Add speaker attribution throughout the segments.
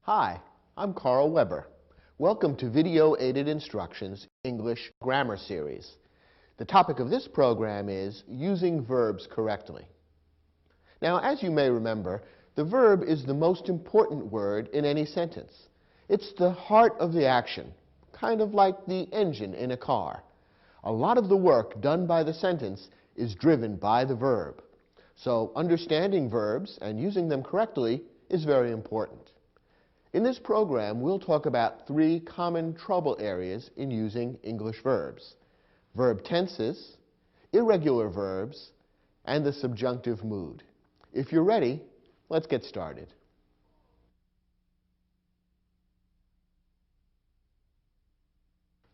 Speaker 1: Hi, I'm Carl Weber. Welcome to Video Aided Instructions English Grammar Series. The topic of this program is using verbs correctly. Now, as you may remember, the verb is the most important word in any sentence. It's the heart of the action, kind of like the engine in a car. A lot of the work done by the sentence is driven by the verb. So understanding verbs and using them correctly is very important. In this program, we'll talk about three common trouble areas in using English verbs: verb tenses, irregular verbs, and the subjunctive mood. If you're ready, let's get started.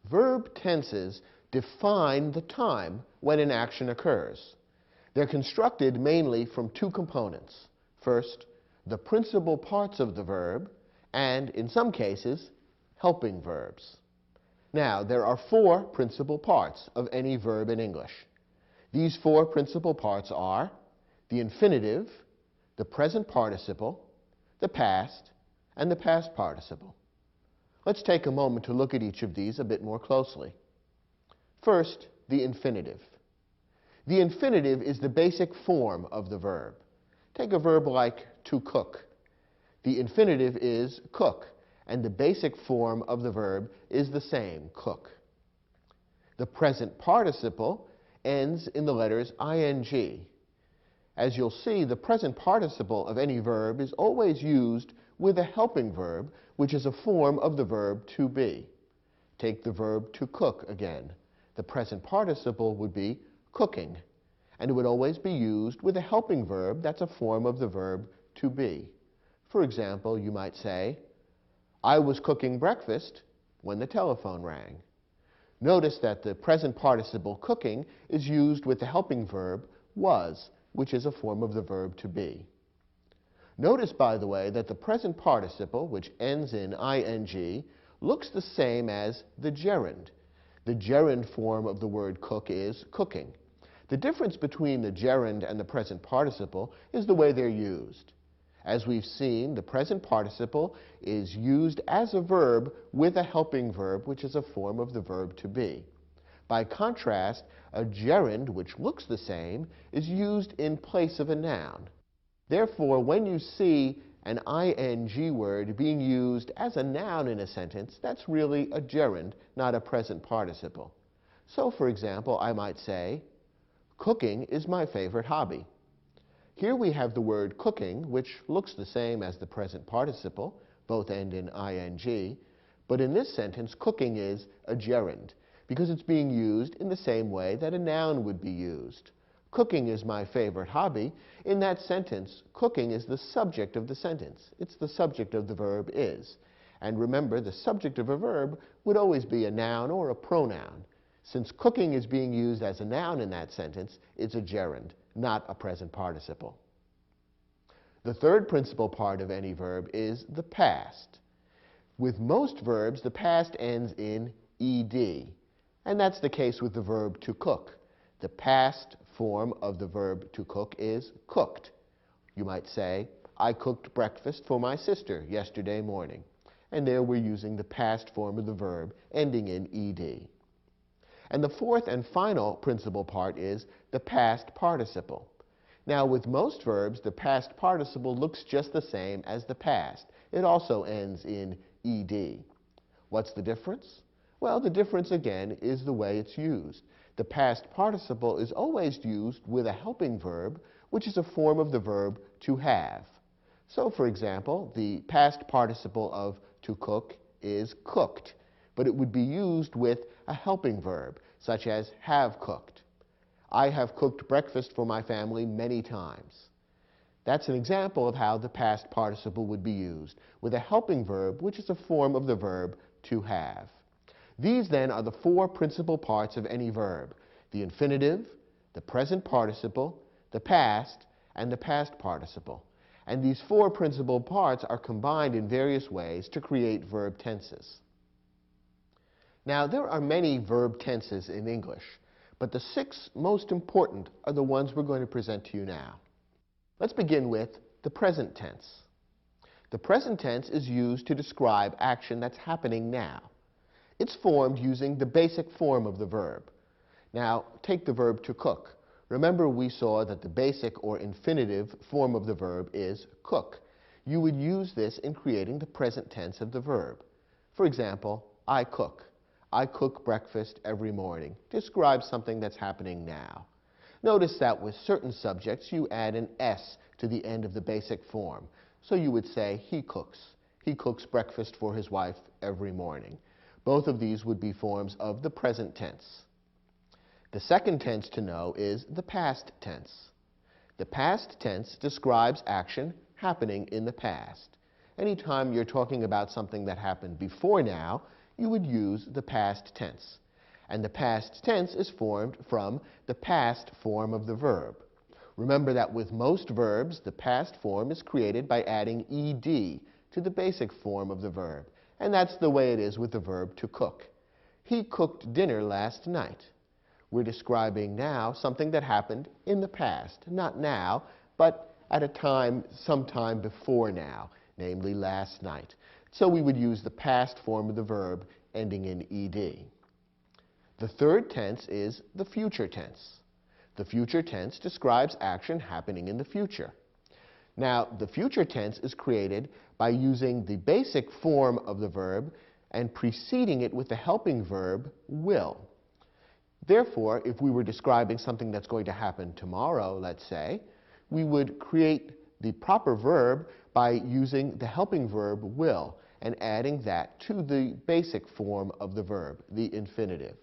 Speaker 1: Verb tenses define the time when an action occurs. They're constructed mainly from two components. First, the principal parts of the verb, and, in some cases, helping verbs. Now, there are four principal parts of any verb in English. These four principal parts are the infinitive, the present participle, the past, and the past participle. Let's take a moment to look at each of these a bit more closely. First, the infinitive. The infinitive is the basic form of the verb. Take a verb like to cook. The infinitive is cook, and the basic form of the verb is the same, cook. The present participle ends in the letters ing. As you'll see, the present participle of any verb is always used with a helping verb, which is a form of the verb to be. Take the verb to cook again. The present participle would be cooking, and it would always be used with a helping verb that's a form of the verb to be. For example, you might say, I was cooking breakfast when the telephone rang. Notice that the present participle cooking is used with the helping verb was, which is a form of the verb to be. Notice, by the way, that the present participle, which ends in ing, looks the same as the gerund. The gerund form of the word cook is cooking. The difference between the gerund and the present participle is the way they're used. As we've seen, the present participle is used as a verb with a helping verb, which is a form of the verb to be. By contrast, a gerund, which looks the same, is used in place of a noun. Therefore, when you see an ing word being used as a noun in a sentence, that's really a gerund, not a present participle. So, for example, I might say, cooking is my favorite hobby. Here we have the word cooking, which looks the same as the present participle, both end in ing, but in this sentence, cooking is a gerund, because it's being used in the same way that a noun would be used. Cooking is my favorite hobby. In that sentence, cooking is the subject of the sentence. It's the subject of the verb is. And remember, the subject of a verb would always be a noun or a pronoun. Since cooking is being used as a noun in that sentence, it's a gerund, not a present participle. The third principal part of any verb is the past. With most verbs, the past ends in ed, and that's the case with the verb to cook. The past form of the verb to cook is cooked. You might say, I cooked breakfast for my sister yesterday morning. And there we're using the past form of the verb ending in ed. And the fourth and final principal part is the past participle. Now, with most verbs, the past participle looks just the same as the past. It also ends in ed. What's the difference? Well, the difference, again, is the way it's used. The past participle is always used with a helping verb, which is a form of the verb to have. So, for example, the past participle of to cook is cooked, but it would be used with a helping verb, such as have cooked. I have cooked breakfast for my family many times. That's an example of how the past participle would be used, with a helping verb, which is a form of the verb to have. These, then, are the four principal parts of any verb: the infinitive, the present participle, the past, and the past participle. And these four principal parts are combined in various ways to create verb tenses. Now, there are many verb tenses in English, but the six most important are the ones we're going to present to you now. Let's begin with the present tense. The present tense is used to describe action that's happening now. It's formed using the basic form of the verb. Now, take the verb to cook. Remember, we saw that the basic or infinitive form of the verb is cook. You would use this in creating the present tense of the verb. For example, I cook. I cook breakfast every morning. Describes something that's happening now. Notice that with certain subjects, you add an S to the end of the basic form. So you would say, he cooks. He cooks breakfast for his wife every morning. Both of these would be forms of the present tense. The second tense to know is the past tense. The past tense describes action happening in the past. Anytime you're talking about something that happened before now, you would use the past tense. And the past tense is formed from the past form of the verb. Remember that with most verbs, the past form is created by adding ed to the basic form of the verb. And that's the way it is with the verb to cook. He cooked dinner last night. We're describing now something that happened in the past, not now, but at a time sometime before now, namely last night. So we would use the past form of the verb ending in ed. The third tense is the future tense. The future tense describes action happening in the future. Now, the future tense is created by using the basic form of the verb and preceding it with the helping verb will. Therefore, if we were describing something that's going to happen tomorrow, let's say, we would create the proper verb by using the helping verb will and adding that to the basic form of the verb, the infinitive.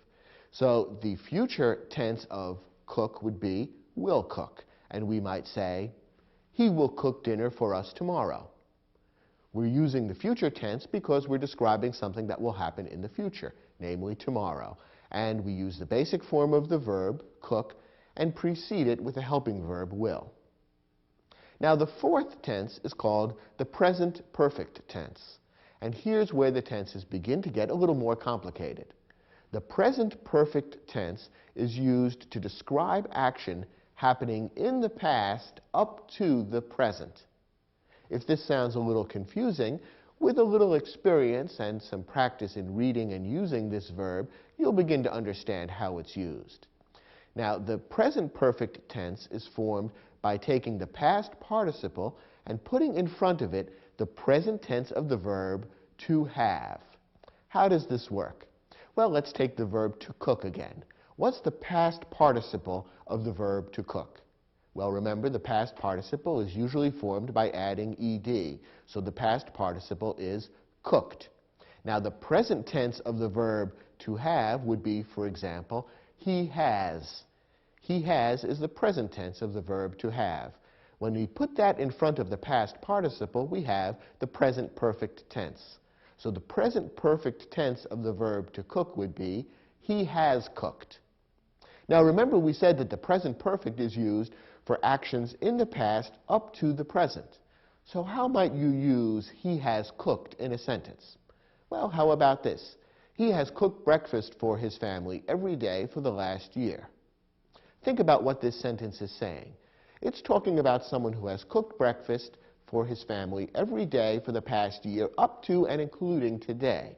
Speaker 1: So the future tense of cook would be will cook, and we might say, he will cook dinner for us tomorrow. We're using the future tense because we're describing something that will happen in the future, namely tomorrow. And we use the basic form of the verb, cook, and precede it with a helping verb, will. Now, the fourth tense is called the present perfect tense. And here's where the tenses begin to get a little more complicated. The present perfect tense is used to describe action happening in the past up to the present. If this sounds a little confusing, with a little experience and some practice in reading and using this verb, you'll begin to understand how it's used. Now, the present perfect tense is formed by taking the past participle and putting in front of it the present tense of the verb to have. How does this work? Well, let's take the verb to cook again. What's the past participle of the verb to cook? Well, remember, the past participle is usually formed by adding ed, so the past participle is cooked. Now, the present tense of the verb to have would be, for example, he has. He has is the present tense of the verb to have. When we put that in front of the past participle, we have the present perfect tense. So the present perfect tense of the verb to cook would be, he has cooked. Now, remember, we said that the present perfect is used for actions in the past up to the present. So how might you use he has cooked in a sentence? Well, how about this? He has cooked breakfast for his family every day for the last year. Think about what this sentence is saying. It's talking about someone who has cooked breakfast for his family every day for the past year up to and including today.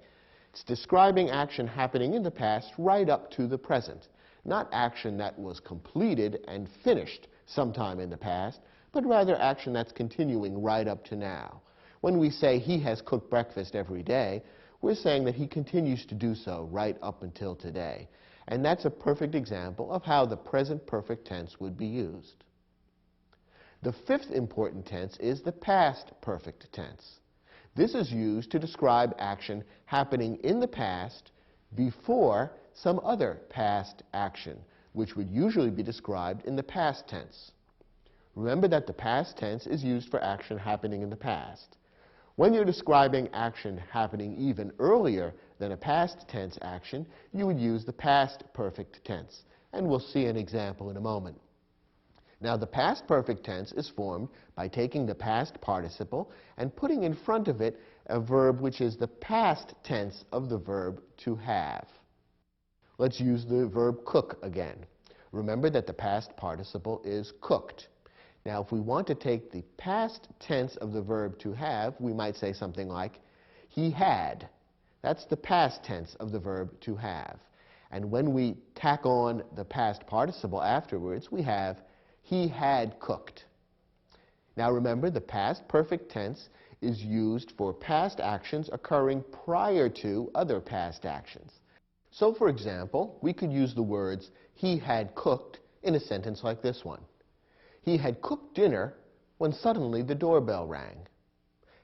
Speaker 1: It's describing action happening in the past right up to the present. Not action that was completed and finished sometime in the past, but rather action that's continuing right up to now. When we say he has cooked breakfast every day, we're saying that he continues to do so right up until today. And that's a perfect example of how the present perfect tense would be used. The fifth important tense is the past perfect tense. This is used to describe action happening in the past before some other past action, which would usually be described in the past tense. Remember that the past tense is used for action happening in the past. When you're describing action happening even earlier than a past tense action, you would use the past perfect tense. And we'll see an example in a moment. Now, the past perfect tense is formed by taking the past participle and putting in front of it a verb which is the past tense of the verb to have. Let's use the verb cook again. Remember that the past participle is cooked. Now, if we want to take the past tense of the verb to have, we might say something like, he had. That's the past tense of the verb to have. And when we tack on the past participle afterwards, we have, he had cooked. Now remember, the past perfect tense is used for past actions occurring prior to other past actions. So, for example, we could use the words, he had cooked, in a sentence like this one. He had cooked dinner when suddenly the doorbell rang.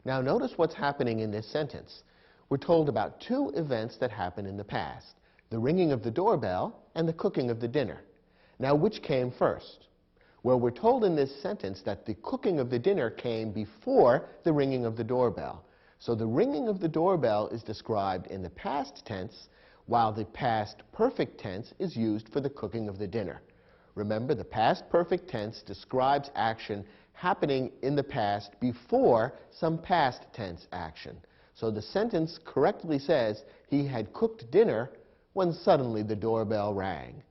Speaker 1: Now notice what's happening in this sentence. We're told about two events that happened in the past, the ringing of the doorbell and the cooking of the dinner. Now, which came first? Well, we're told in this sentence that the cooking of the dinner came before the ringing of the doorbell. So the ringing of the doorbell is described in the past tense, while the past perfect tense is used for the cooking of the dinner. Remember, the past perfect tense describes action happening in the past before some past tense action. So the sentence correctly says, he had cooked dinner when suddenly the doorbell rang.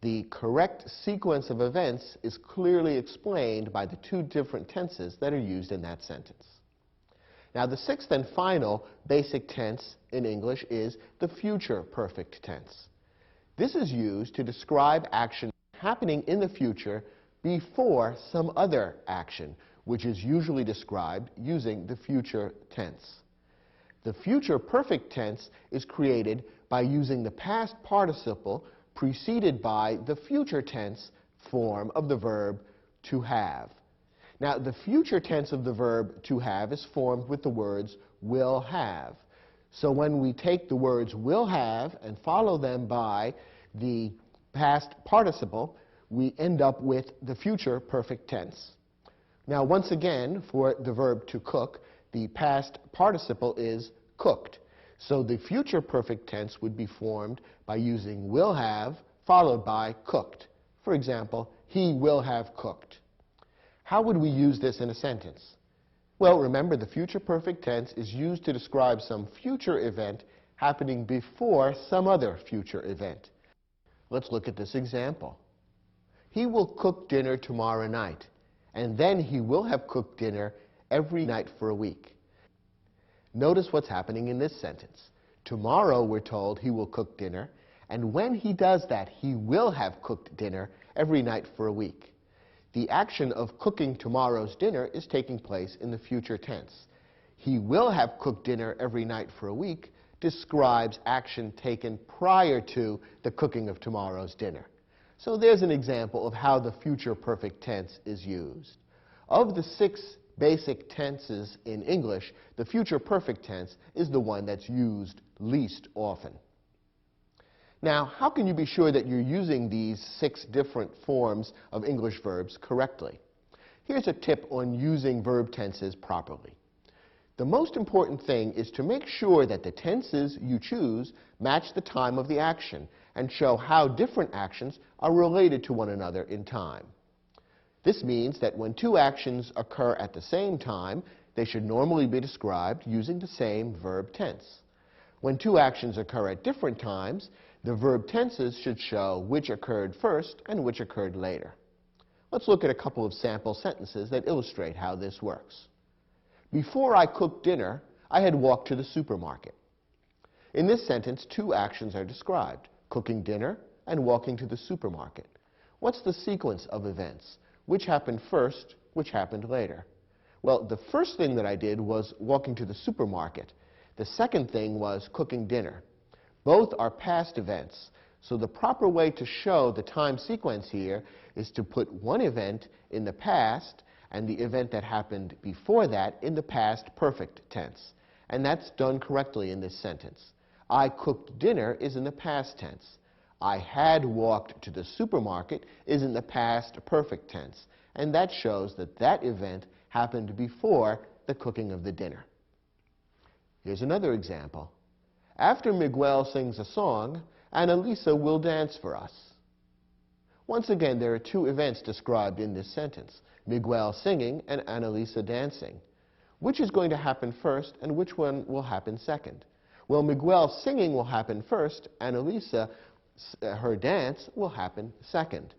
Speaker 1: The correct sequence of events is clearly explained by the two different tenses that are used in that sentence. Now, the sixth and final basic tense in English is the future perfect tense. This is used to describe action happening in the future before some other action, which is usually described using the future tense. The future perfect tense is created by using the past participle preceded by the future tense form of the verb to have. Now, the future tense of the verb to have is formed with the words will have. So when we take the words will have and follow them by the past participle, we end up with the future perfect tense. Now, once again, for the verb to cook, the past participle is cooked. So the future perfect tense would be formed by using will have followed by cooked. For example, he will have cooked. How would we use this in a sentence? Well, remember, the future perfect tense is used to describe some future event happening before some other future event. Let's look at this example. He will cook dinner tomorrow night, and then he will have cooked dinner every night for a week. Notice what's happening in this sentence. Tomorrow, we're told, he will cook dinner, and when he does that, he will have cooked dinner every night for a week. The action of cooking tomorrow's dinner is taking place in the future tense. He will have cooked dinner every night for a week describes action taken prior to the cooking of tomorrow's dinner. So there's an example of how the future perfect tense is used. Of the 6 basic tenses in English, the future perfect tense is the one that's used least often. Now, how can you be sure that you're using these 6 different forms of English verbs correctly? Here's a tip on using verb tenses properly. The most important thing is to make sure that the tenses you choose match the time of the action and show how different actions are related to one another in time. This means that when 2 actions occur at the same time, they should normally be described using the same verb tense. When 2 actions occur at different times, the verb tenses should show which occurred first and which occurred later. Let's look at a couple of sample sentences that illustrate how this works. Before I cooked dinner, I had walked to the supermarket. In this sentence, 2 actions are described, cooking dinner and walking to the supermarket. What's the sequence of events? Which happened first, which happened later? Well, the first thing that I did was walking to the supermarket. The second thing was cooking dinner. Both are past events, so the proper way to show the time sequence here is to put one event in the past and the event that happened before that in the past perfect tense. And that's done correctly in this sentence. I cooked dinner is in the past tense. I had walked to the supermarket is in the past perfect tense. And that shows that that event happened before the cooking of the dinner. Here's another example. After Miguel sings a song, Annalisa will dance for us. Once again, there are 2 events described in this sentence, Miguel singing and Annalisa dancing. Which is going to happen first and which one will happen second? Well, Miguel singing will happen first, Annalisa, her dance, will happen second.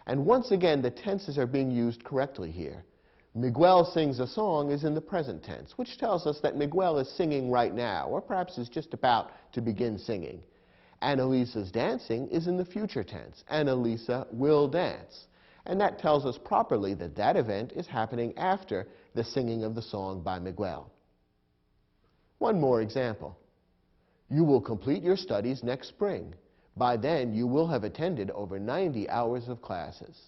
Speaker 1: And once again, the tenses are being used correctly here. Miguel sings a song is in the present tense, which tells us that Miguel is singing right now, or perhaps is just about to begin singing. Annalisa's dancing is in the future tense. Annalisa will dance. And that tells us properly that that event is happening after the singing of the song by Miguel. One more example. You will complete your studies next spring. By then, you will have attended over 90 hours of classes.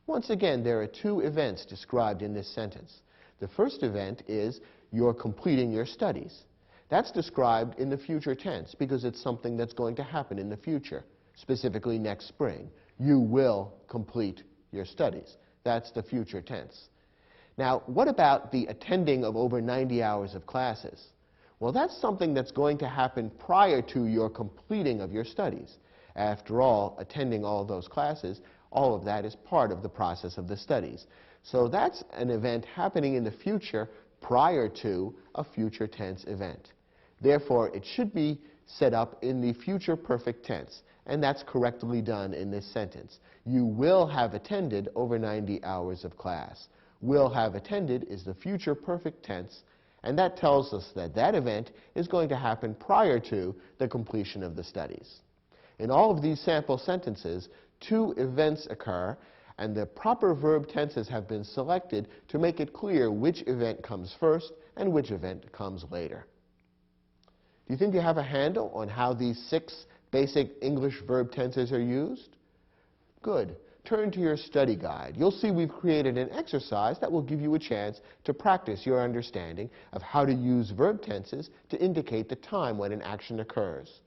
Speaker 1: Once again, there are two events described in this sentence. The first event is you're completing your studies. That's described in the future tense because it's something that's going to happen in the future, specifically next spring. You will complete your studies. That's the future tense. Now, what about the attending of over 90 hours of classes? Well, that's something that's going to happen prior to your completing of your studies. After all, attending all of those classes, all of that is part of the process of the studies. So that's an event happening in the future prior to a future tense event. Therefore, it should be set up in the future perfect tense, and that's correctly done in this sentence. You will have attended over 90 hours of class. Will have attended is the future perfect tense, and that tells us that that event is going to happen prior to the completion of the studies. In all of these sample sentences, two events occur, and the proper verb tenses have been selected to make it clear which event comes first and which event comes later. Do you think you have a handle on how these 6 basic English verb tenses are used? Good. Turn to your study guide. You'll see we've created an exercise that will give you a chance to practice your understanding of how to use verb tenses to indicate the time when an action occurs.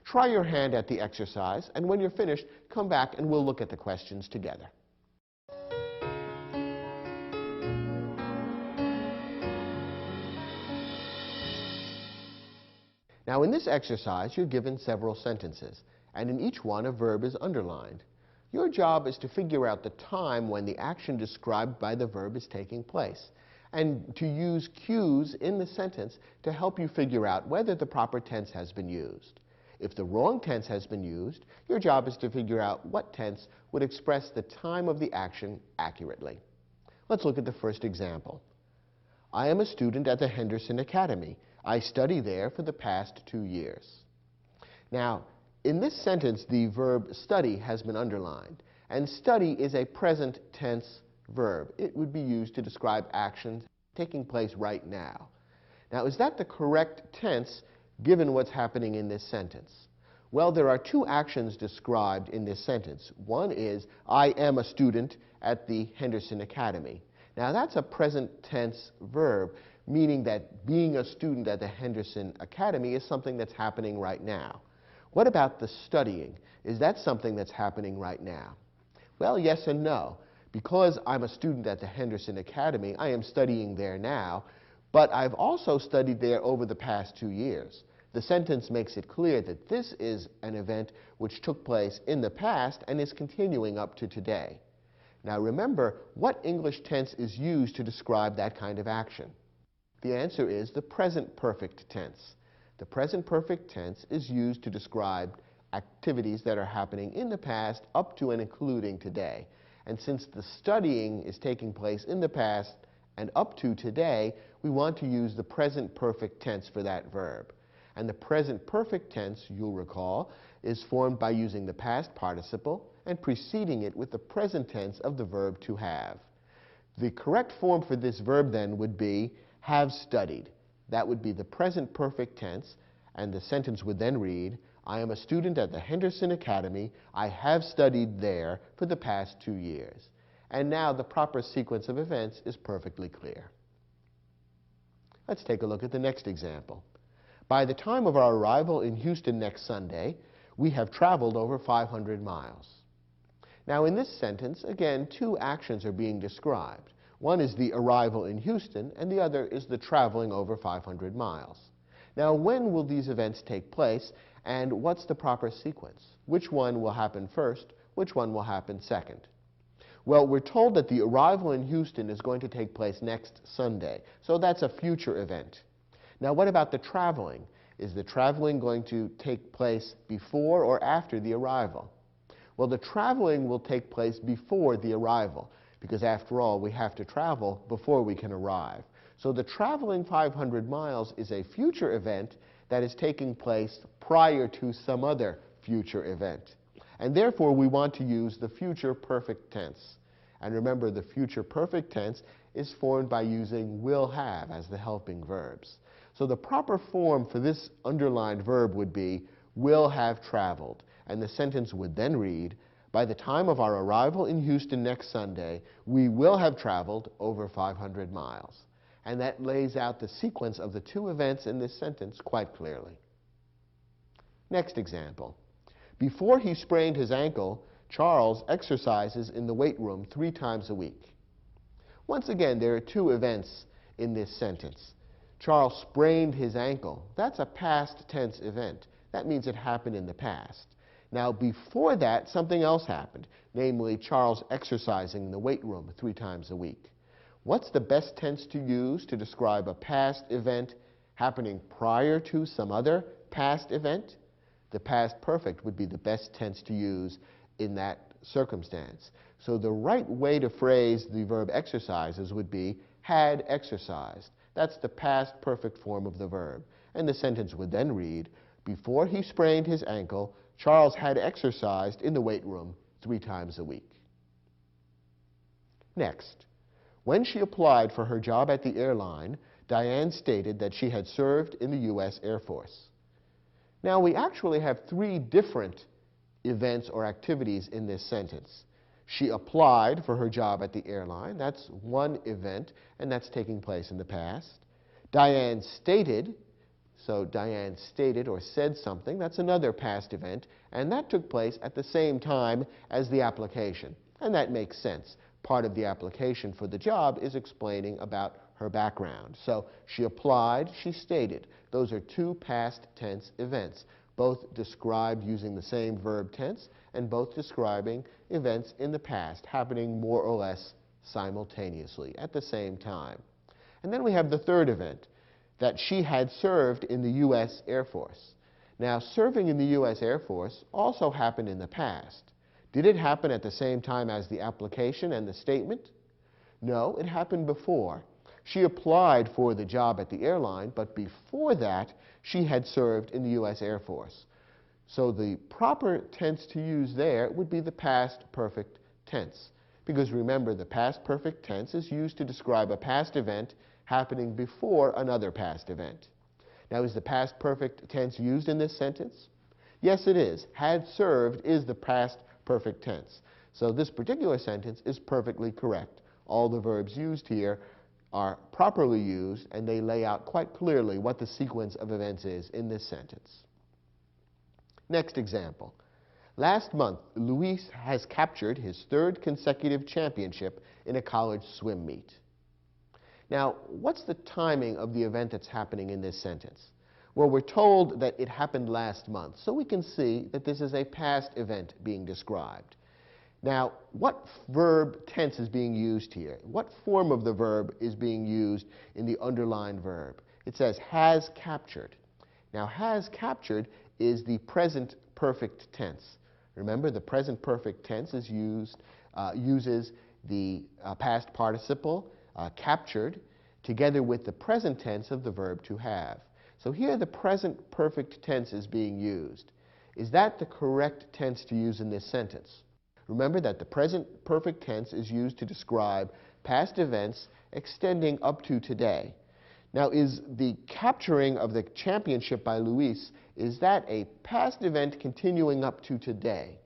Speaker 1: Try your hand at the exercise, and when you're finished, come back and we'll look at the questions together. Now, in this exercise, you're given several sentences, and in each one a verb is underlined. Your job is to figure out the time when the action described by the verb is taking place, and to use cues in the sentence to help you figure out whether the proper tense has been used. If the wrong tense has been used, your job is to figure out what tense would express the time of the action accurately. Let's look at the first example. I am a student at the Henderson Academy. I study there for the past 2 years. Now, in this sentence, the verb study has been underlined, and study is a present tense verb. It would be used to describe actions taking place right now. Now, is that the correct tense given what's happening in this sentence? Well, there are 2 actions described in this sentence. One is, I am a student at the Henderson Academy. Now, that's a present tense verb, meaning that being a student at the Henderson Academy is something that's happening right now. What about the studying? Is that something that's happening right now? Well, yes and no. Because I'm a student at the Henderson Academy, I am studying there now, but I've also studied there over the past 2 years. The sentence makes it clear that this is an event which took place in the past and is continuing up to today. Now remember, what English tense is used to describe that kind of action? The answer is the present perfect tense. The present perfect tense is used to describe activities that are happening in the past up to and including today. And since the studying is taking place in the past and up to today, we want to use the present perfect tense for that verb. And the present perfect tense, you'll recall, is formed by using the past participle and preceding it with the present tense of the verb to have. The correct form for this verb then would be have studied. That would be the present perfect tense, and the sentence would then read, I am a student at the Henderson Academy. I have studied there for the past 2 years. And now the proper sequence of events is perfectly clear. Let's take a look at the next example. By the time of our arrival in Houston next Sunday, we have traveled over 500 miles. Now in this sentence, again, 2 actions are being described. One is the arrival in Houston, and the other is the traveling over 500 miles. Now, when will these events take place, and what's the proper sequence? Which one will happen first? Which one will happen second? Well, we're told that the arrival in Houston is going to take place next Sunday, so that's a future event. Now, what about the traveling? Is the traveling going to take place before or after the arrival? Well, the traveling will take place before the arrival, because after all, we have to travel before we can arrive. So the traveling 500 miles is a future event that is taking place prior to some other future event. And therefore, we want to use the future perfect tense. And remember, the future perfect tense is formed by using will have as the helping verbs. So the proper form for this underlined verb would be will have traveled. And the sentence would then read, by the time of our arrival in Houston next Sunday, we will have traveled over 500 miles. And that lays out the sequence of the two events in this sentence quite clearly. Next example. Before he sprained his ankle, Charles exercises in the weight room 3 times a week. Once again, there are two events in this sentence. Charles sprained his ankle. That's a past tense event. That means it happened in the past. Now, before that, something else happened, namely Charles exercising in the weight room 3 times a week. What's the best tense to use to describe a past event happening prior to some other past event? The past perfect would be the best tense to use in that circumstance. So the right way to phrase the verb exercises would be had exercised. That's the past perfect form of the verb. And the sentence would then read, before he sprained his ankle, Charles had exercised in the weight room 3 times a week. Next, when she applied for her job at the airline, Diane stated that she had served in the U.S. Air Force. Now, we actually have 3 different events or activities in this sentence. She applied for her job at the airline. That's one event, and that's taking place in the past. Diane stated, so Diane stated or said something, that's another past event, and that took place at the same time as the application. And that makes sense. Part of the application for the job is explaining about her background. So she applied, she stated. Those are 2 past tense events, both described using the same verb tense and both describing events in the past happening more or less simultaneously at the same time. And then we have the third event, that she had served in the U.S. Air Force. Now, serving in the U.S. Air Force also happened in the past. Did it happen at the same time as the application and the statement? No, it happened before. She applied for the job at the airline, but before that, she had served in the U.S. Air Force. So the proper tense to use there would be the past perfect tense. Because remember, the past perfect tense is used to describe a past event happening before another past event. Now, is the past perfect tense used in this sentence? Yes, it is. Had served is the past perfect tense. So this particular sentence is perfectly correct. All the verbs used here are properly used, and they lay out quite clearly what the sequence of events is in this sentence. Next example. Last month, Luis has captured his 3rd consecutive championship in a college swim meet. Now, what's the timing of the event that's happening in this sentence? Well, we're told that it happened last month, so we can see that this is a past event being described. Now, what verb tense is being used here? What form of the verb is being used in the underlined verb? It says has captured. Now, has captured is the present perfect tense. Remember, the present perfect tense is uses the past participle, captured, together with the present tense of the verb to have. So here the present perfect tense is being used. Is that the correct tense to use in this sentence? Remember that the present perfect tense is used to describe past events extending up to today. Now, is the capturing of the championship by Luis, is that a past event continuing up to today?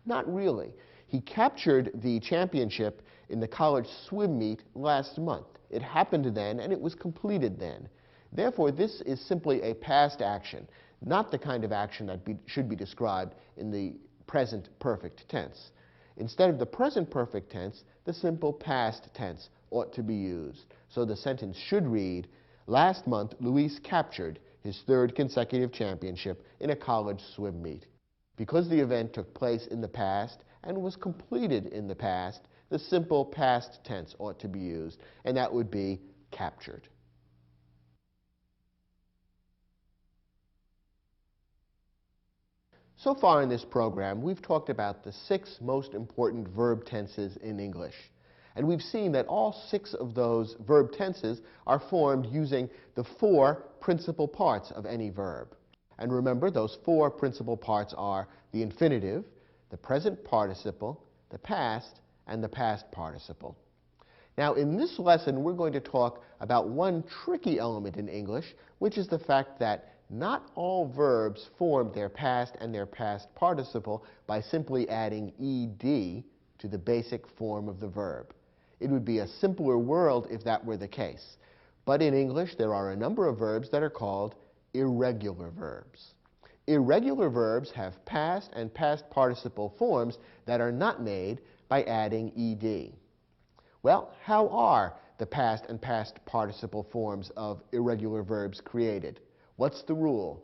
Speaker 1: Not really. He captured the championship in the college swim meet last month. It happened then, and it was completed then. Therefore, this is simply a past action, not the kind of action that should be described in the present perfect tense. Instead of the present perfect tense, the simple past tense ought to be used. So the sentence should read, last month, Luis captured his 3rd consecutive championship in a college swim meet. Because the event took place in the past and was completed in the past, the simple past tense ought to be used, and that would be captured. So far in this program, we've talked about the 6 most important verb tenses in English. And we've seen that all 6 of those verb tenses are formed using the 4 principal parts of any verb. And remember, those 4 principal parts are the infinitive, the present participle, the past, and the past participle. Now, in this lesson, we're going to talk about one tricky element in English, which is the fact that not all verbs form their past and their past participle by simply adding ed to the basic form of the verb. It would be a simpler world if that were the case. But in English, there are a number of verbs that are called irregular verbs. Irregular verbs have past and past participle forms that are not made by adding ed. Well, how are the past and past participle forms of irregular verbs created? What's the rule?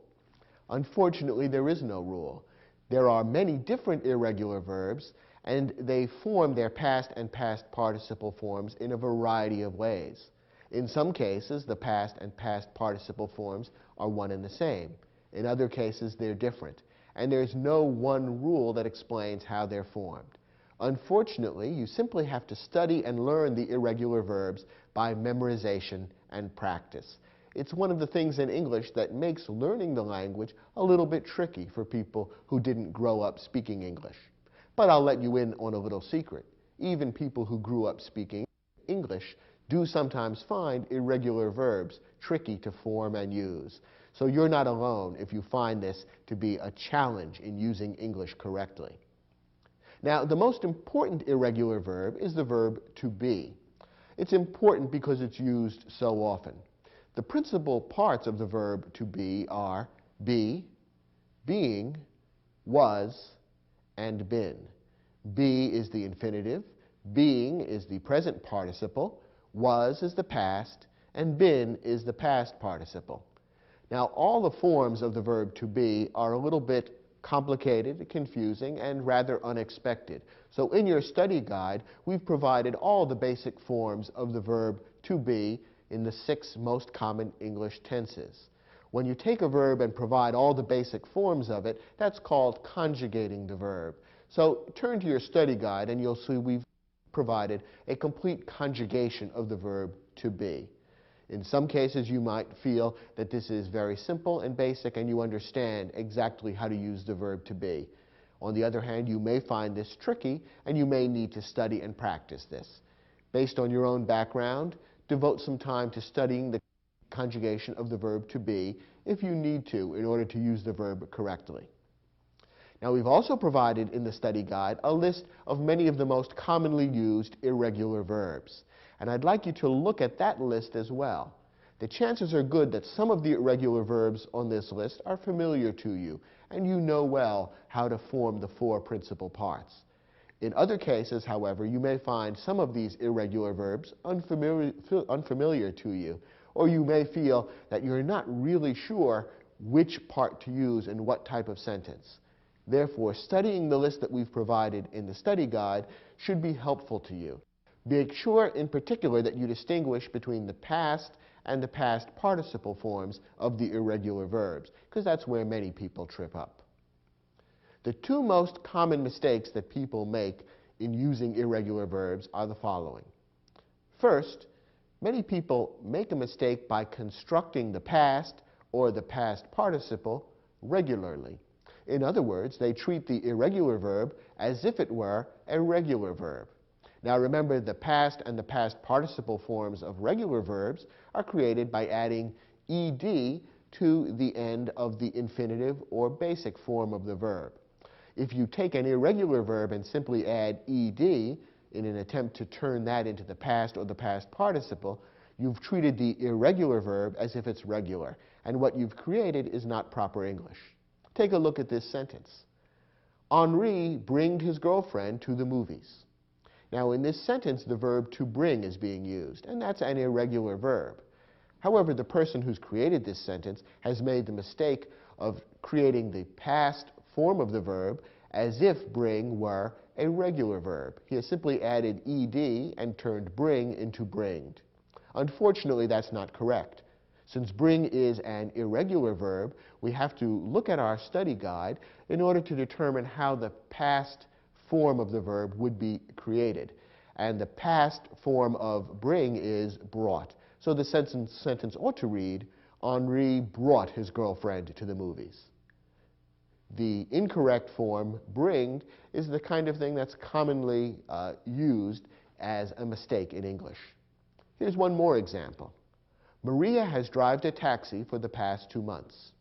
Speaker 1: Unfortunately, there is no rule. There are many different irregular verbs, and they form their past and past participle forms in a variety of ways. In some cases, the past and past participle forms are one and the same. In other cases, they're different. And there's no one rule that explains how they're formed. Unfortunately, you simply have to study and learn the irregular verbs by memorization and practice. It's one of the things in English that makes learning the language a little bit tricky for people who didn't grow up speaking English. But I'll let you in on a little secret. Even people who grew up speaking English do sometimes find irregular verbs tricky to form and use. So you're not alone if you find this to be a challenge in using English correctly. Now, the most important irregular verb is the verb to be. It's important because it's used so often. The principal parts of the verb to be are be, being, was, and been. Be is the infinitive, being is the present participle, was is the past, and been is the past participle. Now, all the forms of the verb to be are a little bit complicated, confusing, and rather unexpected. So in your study guide, we've provided all the basic forms of the verb to be in the 6 most common English tenses. When you take a verb and provide all the basic forms of it, that's called conjugating the verb. So turn to your study guide and you'll see we've provided a complete conjugation of the verb to be. In some cases, you might feel that this is very simple and basic and you understand exactly how to use the verb to be. On the other hand, you may find this tricky and you may need to study and practice this. Based on your own background, devote some time to studying the conjugation of the verb to be if you need to in order to use the verb correctly. Now, we've also provided in the study guide a list of many of the most commonly used irregular verbs. And I'd like you to look at that list as well. The chances are good that some of the irregular verbs on this list are familiar to you, and you know well how to form the 4 principal parts. In other cases, however, you may find some of these irregular verbs unfamiliar to you, or you may feel that you're not really sure which part to use in what type of sentence. Therefore, studying the list that we've provided in the study guide should be helpful to you. Make sure in particular that you distinguish between the past and the past participle forms of the irregular verbs, because that's where many people trip up. The 2 most common mistakes that people make in using irregular verbs are the following. First, many people make a mistake by constructing the past or the past participle regularly. In other words, they treat the irregular verb as if it were a regular verb. Now remember, the past and the past participle forms of regular verbs are created by adding ed to the end of the infinitive or basic form of the verb. If you take an irregular verb and simply add ed in an attempt to turn that into the past or the past participle, you've treated the irregular verb as if it's regular, and what you've created is not proper English. Take a look at this sentence. Henri bringed his girlfriend to the movies. Now, in this sentence, the verb to bring is being used, and that's an irregular verb. However, the person who's created this sentence has made the mistake of creating the past form of the verb as if bring were a regular verb. He has simply added ed and turned bring into bringed. Unfortunately, that's not correct. Since bring is an irregular verb, we have to look at our study guide in order to determine how the past form of the verb would be created. And the past form of bring is brought. So the sentence ought to read, Henri brought his girlfriend to the movies. The incorrect form, bring, is the kind of thing that's commonly used as a mistake in English. Here's one more example. Maria has driven a taxi for the past 2 months.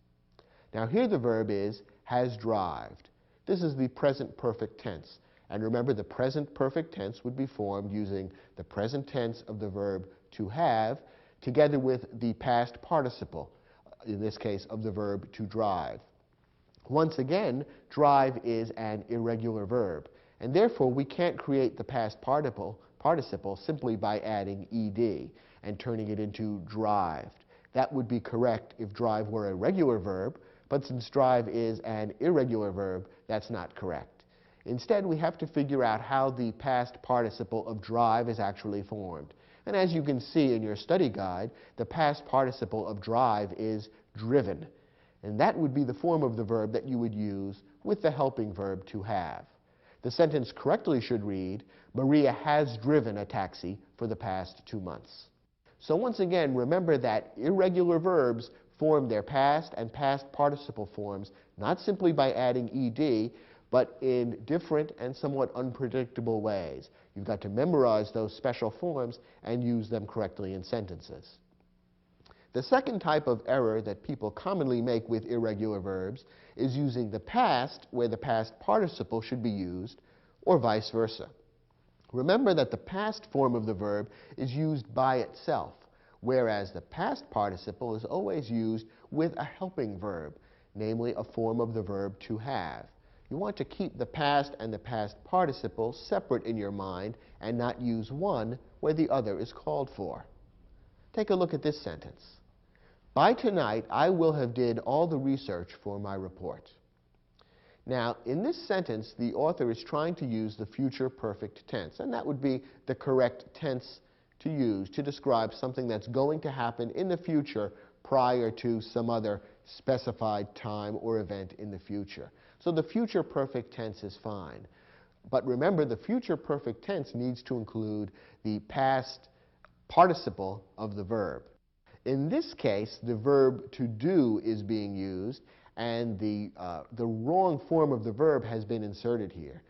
Speaker 1: Now here the verb is has drived. This is the present perfect tense. And remember, the present perfect tense would be formed using the present tense of the verb to have together with the past participle, in this case of the verb to drive. Once again, drive is an irregular verb, and therefore we can't create the past participle simply by adding ed and turning it into drived. That would be correct if drive were a regular verb, but since drive is an irregular verb, that's not correct. Instead, we have to figure out how the past participle of drive is actually formed. And as you can see in your study guide, the past participle of drive is driven. And that would be the form of the verb that you would use with the helping verb to have. The sentence correctly should read, Maria has driven a taxi for the past 2 months. So once again, remember that irregular verbs form their past and past participle forms not simply by adding ed, but in different and somewhat unpredictable ways. You've got to memorize those special forms and use them correctly in sentences. The second type of error that people commonly make with irregular verbs is using the past where the past participle should be used, or vice versa. Remember that the past form of the verb is used by itself, whereas the past participle is always used with a helping verb, namely a form of the verb to have. You want to keep the past and the past participle separate in your mind and not use one where the other is called for. Take a look at this sentence. By tonight, I will have did all the research for my report. Now, in this sentence, the author is trying to use the future perfect tense, and that would be the correct tense to use to describe something that's going to happen in the future prior to some other specified time or event in the future. So the future perfect tense is fine. But remember, the future perfect tense needs to include the past participle of the verb. In this case, the verb to do is being used, and the wrong form of the verb has been inserted here.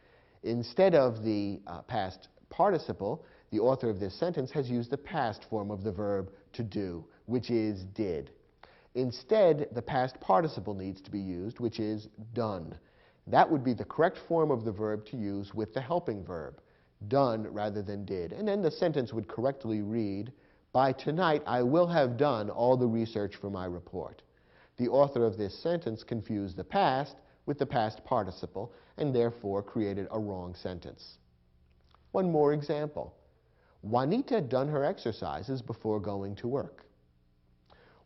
Speaker 1: Instead of the past participle, the author of this sentence has used the past form of the verb to do, which is did. Instead, the past participle needs to be used, which is done. That would be the correct form of the verb to use with the helping verb, done rather than did. And then the sentence would correctly read, by tonight I will have done all the research for my report. The author of this sentence confused the past with the past participle and therefore created a wrong sentence. One more example. Juanita done her exercises before going to work.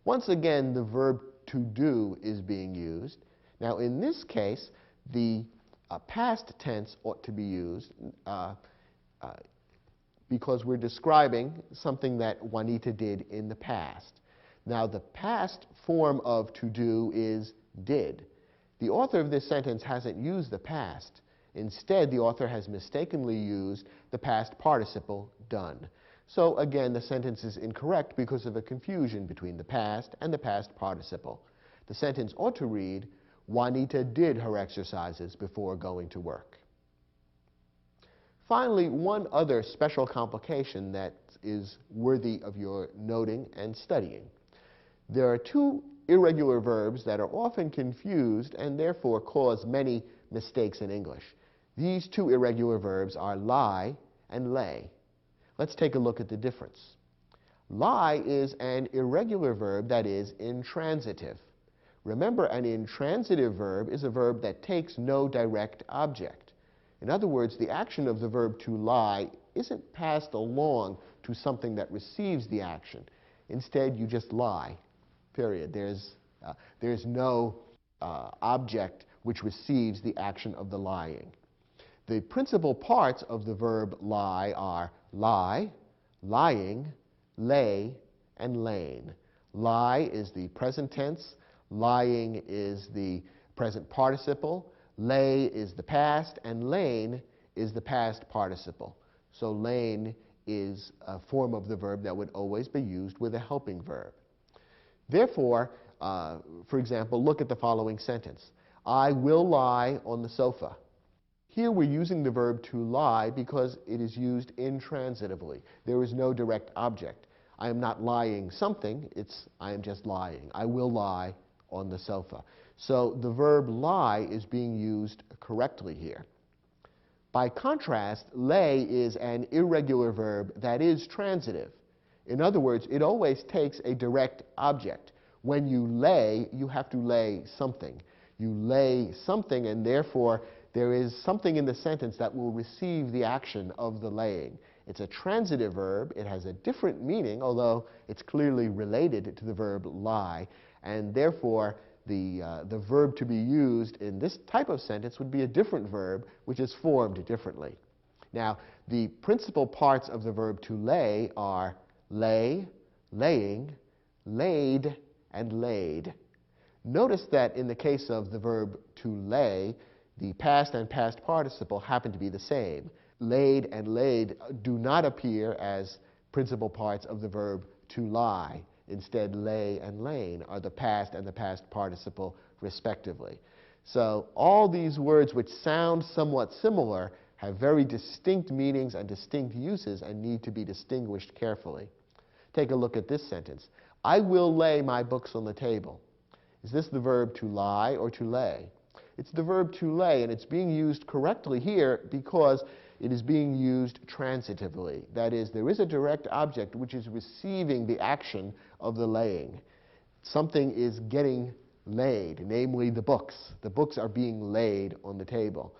Speaker 1: Once again, the verb to do is being used. Now, in this case, the past tense ought to be used because we're describing something that Juanita did in the past. Now, the past form of to do is did. The author of this sentence hasn't used the past. Instead, the author has mistakenly used the past participle done. So again, the sentence is incorrect because of a confusion between the past and the past participle. The sentence ought to read, Juanita did her exercises before going to work. Finally, one other special complication that is worthy of your noting and studying. There are two irregular verbs that are often confused and therefore cause many mistakes in English. These two irregular verbs are lie and lay. Let's take a look at the difference. Lie is an irregular verb that is intransitive. Remember, an intransitive verb is a verb that takes no direct object. In other words, the action of the verb to lie isn't passed along to something that receives the action. Instead, you just lie, period. There's no object which receives the action of the lying. The principal parts of the verb lie are lie, lying, lay, and lain. Lie is the present tense. Lying is the present participle. Lay is the past, and lain is the past participle. So lain is a form of the verb that would always be used with a helping verb. Therefore, for example, look at the following sentence. I will lie on the sofa. Here we're using the verb to lie because it is used intransitively. There is no direct object. I am not lying something, I am just lying. I will lie on the sofa. So the verb lie is being used correctly here. By contrast, lay is an irregular verb that is transitive. In other words, it always takes a direct object. When you lay, you have to lay something. You lay something, and therefore there is something in the sentence that will receive the action of the laying. It's a transitive verb. It has a different meaning, although it's clearly related to the verb lie, and therefore the verb to be used in this type of sentence would be a different verb, which is formed differently. Now, the principal parts of the verb to lay are lay, laying, laid, and laid. Notice that in the case of the verb to lay, the past and past participle happen to be the same. Laid and laid do not appear as principal parts of the verb to lie. Instead, lay and lain are the past and the past participle, respectively. So all these words which sound somewhat similar have very distinct meanings and distinct uses and need to be distinguished carefully. Take a look at this sentence. I will lay my books on the table. Is this the verb to lie or to lay? It's the verb to lay, and it's being used correctly here because it is being used transitively. That is, there is a direct object which is receiving the action of the laying. Something is getting laid, namely the books. The books are being laid on the table.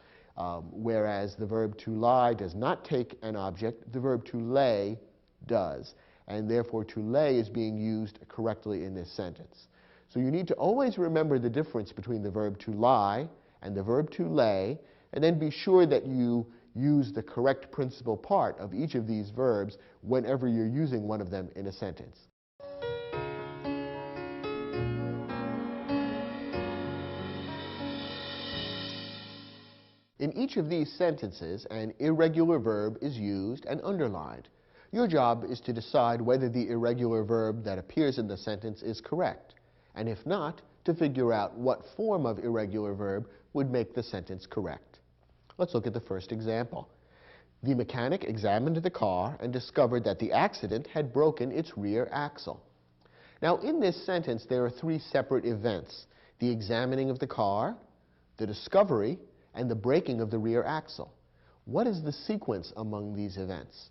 Speaker 1: Whereas the verb to lie does not take an object, the verb to lay does. And therefore, to lay is being used correctly in this sentence. So you need to always remember the difference between the verb to lie and the verb to lay, and then be sure that you use the correct principal part of each of these verbs whenever you're using one of them in a sentence. In each of these sentences, an irregular verb is used and underlined. Your job is to decide whether the irregular verb that appears in the sentence is correct, and if not, to figure out what form of irregular verb would make the sentence correct. Let's look at the first example. The mechanic examined the car and discovered that the accident had broken its rear axle. Now, in this sentence, there are three separate events: the examining of the car, the discovery, and the breaking of the rear axle. What is the sequence among these events?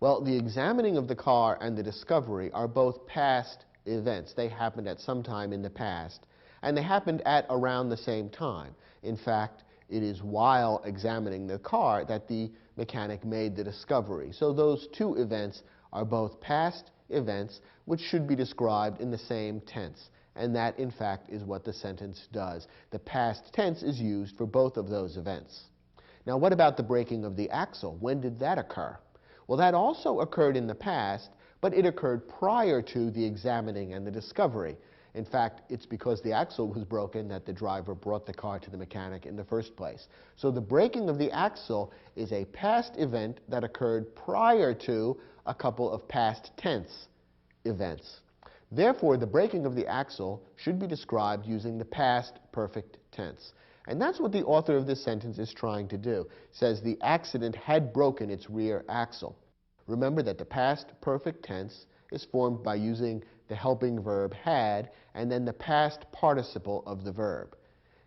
Speaker 1: Well, the examining of the car and the discovery are both past events. They happened at some time in the past, and they happened at around the same time. In fact, it is while examining the car that the mechanic made the discovery. So those two events are both past events which should be described in the same tense. And that, in fact, is what the sentence does. The past tense is used for both of those events. Now, what about the breaking of the axle? When did that occur? Well, that also occurred in the past, but it occurred prior to the examining and the discovery. In fact, it's because the axle was broken that the driver brought the car to the mechanic in the first place. So the breaking of the axle is a past event that occurred prior to a couple of past tense events. Therefore, the breaking of the axle should be described using the past perfect tense. And that's what the author of this sentence is trying to do. It says the accident had broken its rear axle. Remember that the past perfect tense is formed by using the helping verb had and then the past participle of the verb.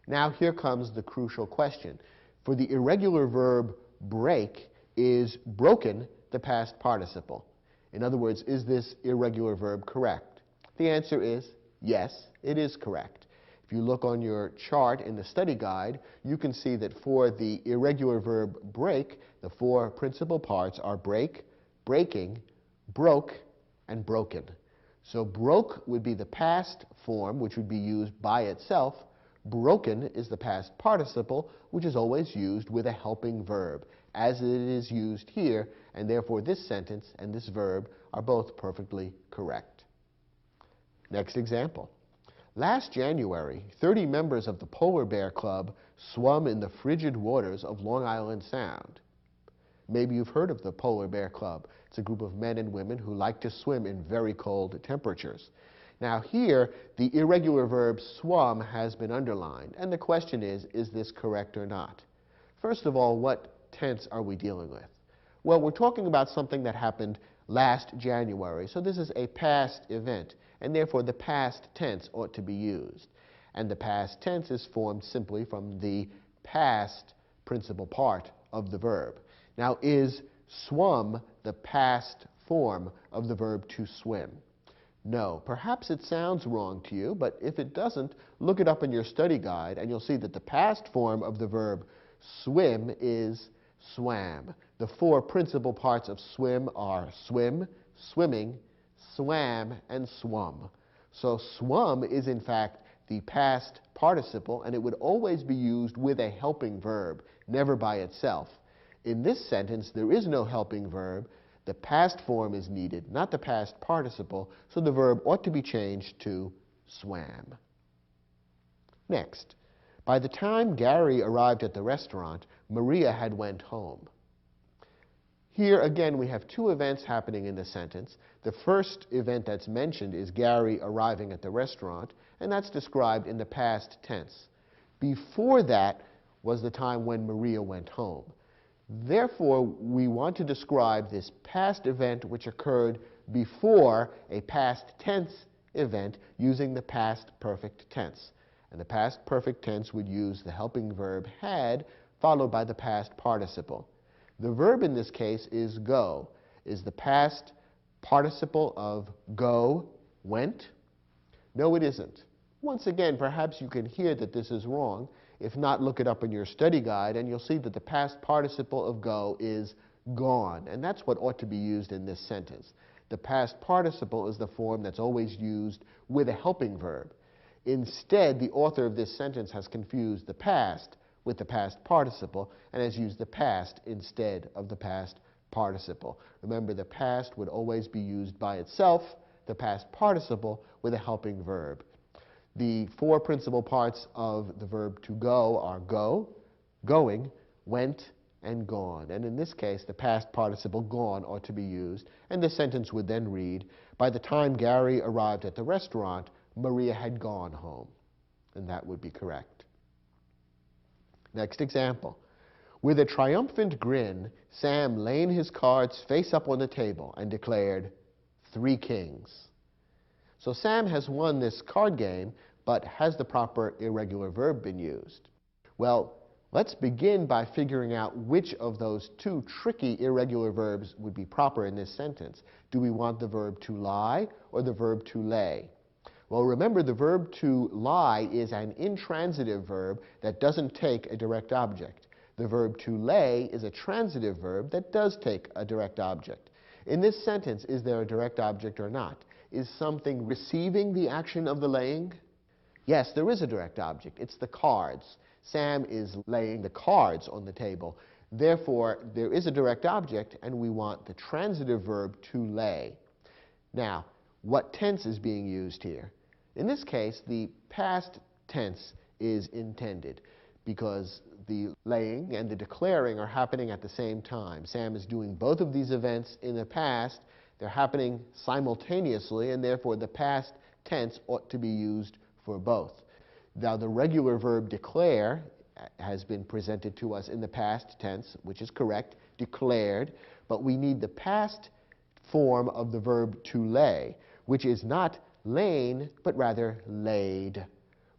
Speaker 1: Now here comes the crucial question. For the irregular verb break, is broken the past participle? In other words, is this irregular verb correct? The answer is yes, it is correct. If you look on your chart in the study guide, you can see that for the irregular verb break, the four principal parts are break, breaking, broke, and broken. So broke would be the past form, which would be used by itself. Broken is the past participle, which is always used with a helping verb, as it is used here, and therefore this sentence and this verb are both perfectly correct. Next example. Last January, 30 members of the Polar Bear Club swum in the frigid waters of Long Island Sound. Maybe you've heard of the Polar Bear Club. It's a group of men and women who like to swim in very cold temperatures. Now here, the irregular verb swum has been underlined, and the question is this correct or not? First of all, what tense are we dealing with? Well, we're talking about something that happened last January, so this is a past event, and therefore the past tense ought to be used. And the past tense is formed simply from the past principal part of the verb. Now, is swum the past form of the verb to swim? No. Perhaps it sounds wrong to you, but if it doesn't, look it up in your study guide and you'll see that the past form of the verb swim is swam. The four principal parts of swim are swim, swimming, swam, and swum. So swum is in fact the past participle, and it would always be used with a helping verb, never by itself. In this sentence, there is no helping verb. The past form is needed, not the past participle, so the verb ought to be changed to swam. Next, by the time Gary arrived at the restaurant, Maria had went home. Here again we have two events happening in the sentence. The first event that's mentioned is Gary arriving at the restaurant, and that's described in the past tense. Before that was the time when Maria went home. Therefore, we want to describe this past event which occurred before a past tense event using the past perfect tense. And the past perfect tense would use the helping verb had followed by the past participle. The verb in this case is go. Is the past participle of go went? No, it isn't. Once again, perhaps you can hear that this is wrong. If not, look it up in your study guide, and you'll see that the past participle of go is gone, and that's what ought to be used in this sentence. The past participle is the form that's always used with a helping verb. Instead, the author of this sentence has confused the past with the past participle and has used the past instead of the past participle. Remember, the past would always be used by itself, the past participle with a helping verb. The four principal parts of the verb to go are go, going, went, and gone. And in this case, the past participle gone ought to be used, and the sentence would then read, by the time Gary arrived at the restaurant, Maria had gone home. And that would be correct. Next example. With a triumphant grin, Sam laid his cards face up on the table and declared, 3 kings. So Sam has won this card game, but has the proper irregular verb been used? Well, let's begin by figuring out which of those two tricky irregular verbs would be proper in this sentence. Do we want the verb to lie or the verb to lay? Well, remember, the verb to lie is an intransitive verb that doesn't take a direct object. The verb to lay is a transitive verb that does take a direct object. In this sentence, is there a direct object or not? Is something receiving the action of the laying? Yes, there is a direct object. It's the cards. Sam is laying the cards on the table. Therefore, there is a direct object, and we want the transitive verb to lay. Now, what tense is being used here? In this case, the past tense is intended because the laying and the declaring are happening at the same time. Sam is doing both of these events in the past. They're happening simultaneously, and therefore the past tense ought to be used for both. Now, the regular verb declare has been presented to us in the past tense, which is correct, declared, but we need the past form of the verb to lay, which is not lain, but rather laid.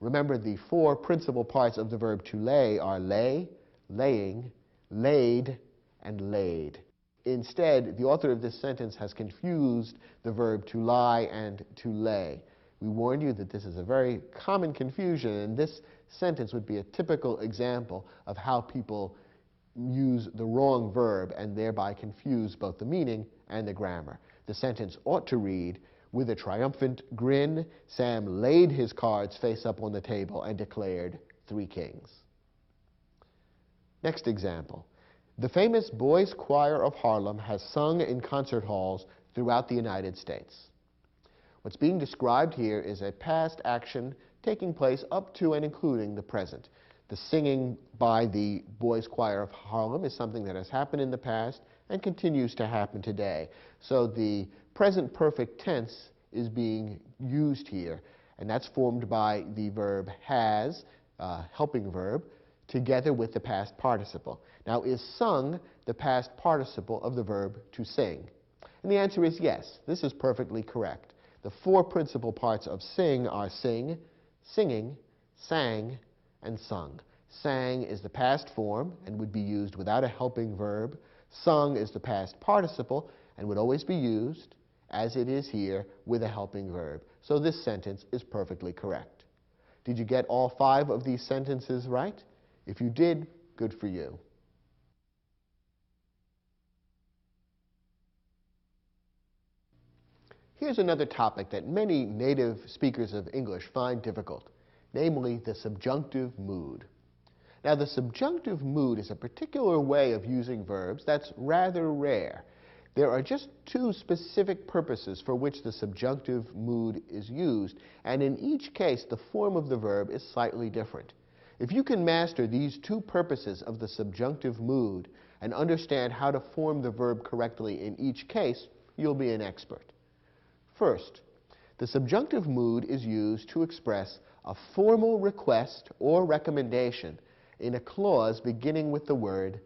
Speaker 1: Remember, the four principal parts of the verb to lay are lay, laying, laid, and laid. Instead, the author of this sentence has confused the verb to lie and to lay. We warn you that this is a very common confusion, and this sentence would be a typical example of how people use the wrong verb and thereby confuse both the meaning and the grammar. The sentence ought to read, with a triumphant grin, Sam laid his cards face up on the table and declared 3 kings. Next example. The famous Boys Choir of Harlem has sung in concert halls throughout the United States. What's being described here is a past action taking place up to and including the present. The singing by the Boys Choir of Harlem is something that has happened in the past and continues to happen today. So the present perfect tense is being used here, and that's formed by the verb has, helping verb, together with the past participle. Now, is sung the past participle of the verb to sing? And the answer is yes. This is perfectly correct. The four principal parts of sing are sing, singing, sang, and sung. Sang is the past form and would be used without a helping verb. Sung is the past participle and would always be used, as it is here, with a helping verb. So this sentence is perfectly correct. Did you get all 5 of these sentences right? If you did, good for you. Here's another topic that many native speakers of English find difficult, namely the subjunctive mood. Now, the subjunctive mood is a particular way of using verbs that's rather rare. There are just 2 specific purposes for which the subjunctive mood is used, and in each case, the form of the verb is slightly different. If you can master these 2 purposes of the subjunctive mood and understand how to form the verb correctly in each case, you'll be an expert. First, the subjunctive mood is used to express a formal request or recommendation in a clause beginning with the word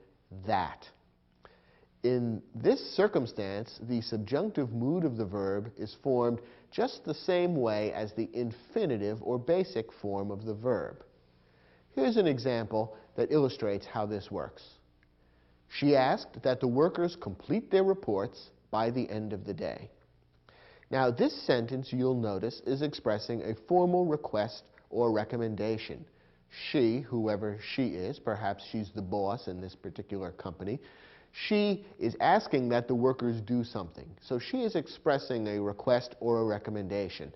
Speaker 1: that. In this circumstance, the subjunctive mood of the verb is formed just the same way as the infinitive or basic form of the verb. Here's an example that illustrates how this works. She asked that the workers complete their reports by the end of the day. Now, this sentence, you'll notice, is expressing a formal request or recommendation. She, whoever she is, perhaps she's the boss in this particular company, she is asking that the workers do something. So she is expressing a request or a recommendation.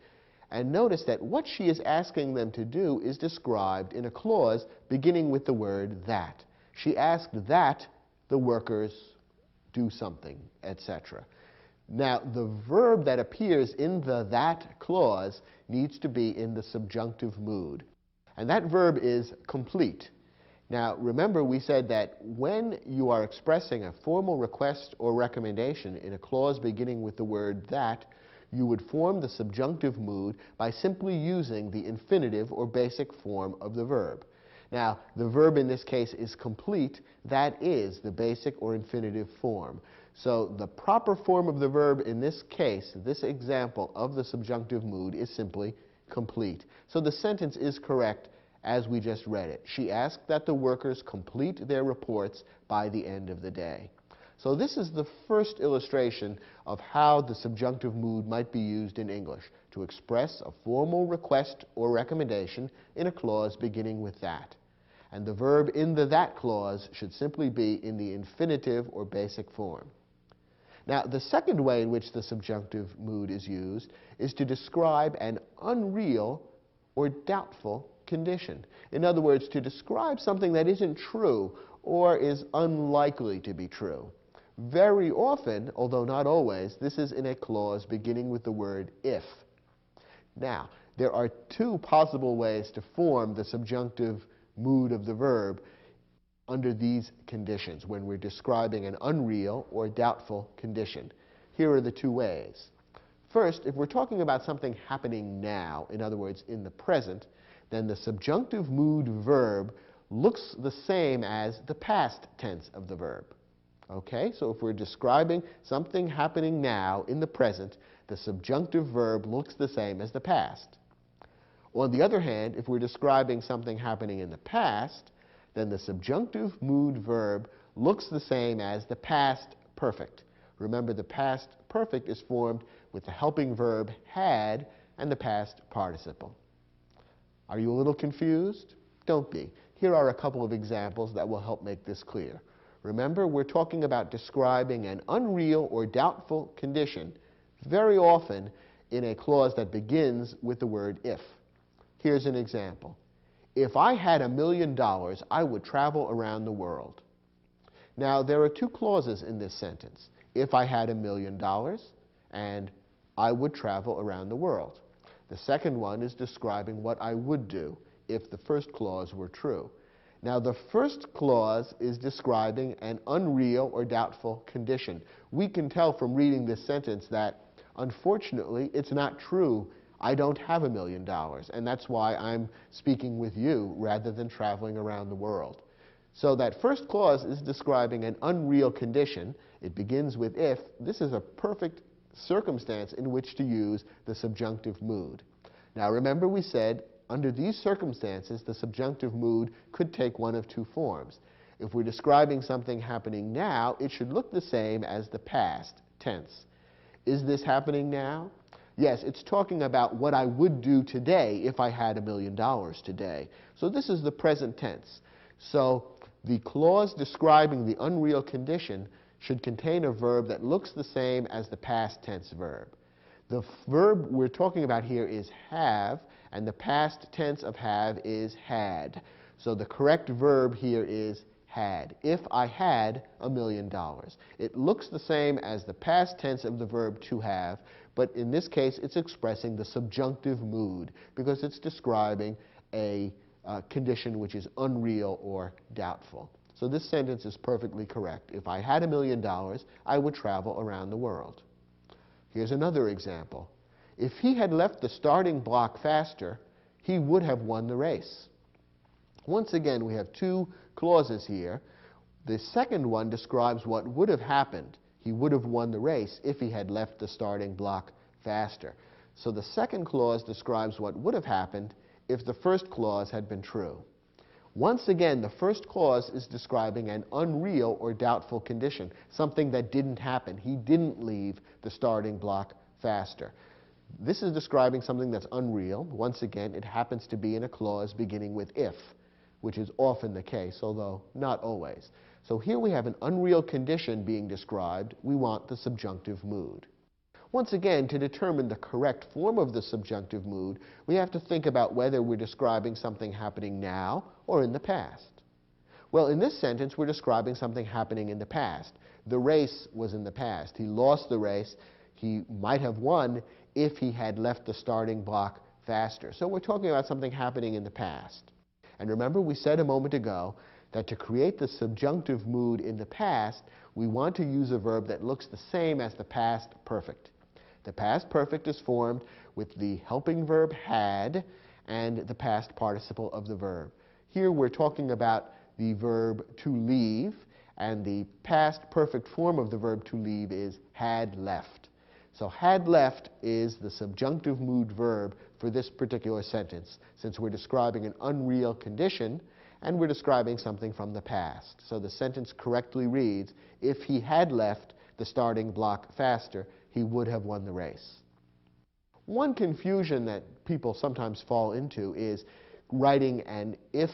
Speaker 1: And notice that what she is asking them to do is described in a clause beginning with the word that. She asked that the workers do something, etc. Now, the verb that appears in the that clause needs to be in the subjunctive mood. And that verb is complete. Now, remember we said that when you are expressing a formal request or recommendation in a clause beginning with the word that, you would form the subjunctive mood by simply using the infinitive or basic form of the verb. Now, the verb in this case is complete. That is the basic or infinitive form. So the proper form of the verb in this case, this example of the subjunctive mood, is simply complete. So the sentence is correct as we just read it. She asked that the workers complete their reports by the end of the day. So this is the first illustration of how the subjunctive mood might be used in English, to express a formal request or recommendation in a clause beginning with that. And the verb in the that clause should simply be in the infinitive or basic form. Now, the second way in which the subjunctive mood is used is to describe an unreal or doubtful condition. In other words, to describe something that isn't true or is unlikely to be true. Very often, although not always, this is in a clause beginning with the word if. Now, there are 2 possible ways to form the subjunctive mood of the verb under these conditions when we're describing an unreal or doubtful condition. Here are the 2 ways. First, if we're talking about something happening now, in other words, in the present, then the subjunctive mood verb looks the same as the past tense of the verb. Okay, so if we're describing something happening now in the present, the subjunctive verb looks the same as the past. On the other hand, if we're describing something happening in the past, then the subjunctive mood verb looks the same as the past perfect. Remember, the past perfect is formed with the helping verb had and the past participle. Are you a little confused? Don't be. Here are a couple of examples that will help make this clear. Remember, we're talking about describing an unreal or doubtful condition, very often in a clause that begins with the word if. Here's an example. If I had $1 million, I would travel around the world. Now, there are 2 clauses in this sentence. If I had $1 million and I would travel around the world. The second one is describing what I would do if the first clause were true. Now, the first clause is describing an unreal or doubtful condition. We can tell from reading this sentence that, unfortunately, it's not true. I don't have $1 million, and that's why I'm speaking with you rather than traveling around the world. So that first clause is describing an unreal condition. It begins with if. This is a perfect circumstance in which to use the subjunctive mood. Now, remember we said under these circumstances, the subjunctive mood could take one of two forms. If we're describing something happening now, it should look the same as the past tense. Is this happening now? Yes, it's talking about what I would do today if I had $1 million today. So this is the present tense. So the clause describing the unreal condition should contain a verb that looks the same as the past tense verb. The verb we're talking about here is have, and the past tense of have is had. So the correct verb here is had. If I had $1 million. It looks the same as the past tense of the verb to have, but in this case it's expressing the subjunctive mood because it's describing a condition which is unreal or doubtful. So this sentence is perfectly correct. If I had $1 million, I would travel around the world. Here's another example. If he had left the starting block faster, he would have won the race. Once again, we have two clauses here. The second one describes what would have happened. He would have won the race if he had left the starting block faster. So the second clause describes what would have happened if the first clause had been true. Once again, the first clause is describing an unreal or doubtful condition, something that didn't happen. He didn't leave the starting block faster. This is describing something that's unreal. Once again, it happens to be in a clause beginning with if, which is often the case, although not always. So here we have an unreal condition being described. We want the subjunctive mood. Once again, to determine the correct form of the subjunctive mood, we have to think about whether we're describing something happening now or in the past. Well, in this sentence, we're describing something happening in the past. The race was in the past. He lost the race. He might have won if he had left the starting block faster. So we're talking about something happening in the past. And remember, we said a moment ago that to create the subjunctive mood in the past, we want to use a verb that looks the same as the past perfect. The past perfect is formed with the helping verb had and the past participle of the verb. Here we're talking about the verb to leave, and the past perfect form of the verb to leave is had left. So had left is the subjunctive mood verb for this particular sentence, since we're describing an unreal condition and we're describing something from the past. So the sentence correctly reads, if he had left the starting block faster, he would have won the race. One confusion that people sometimes fall into is writing an if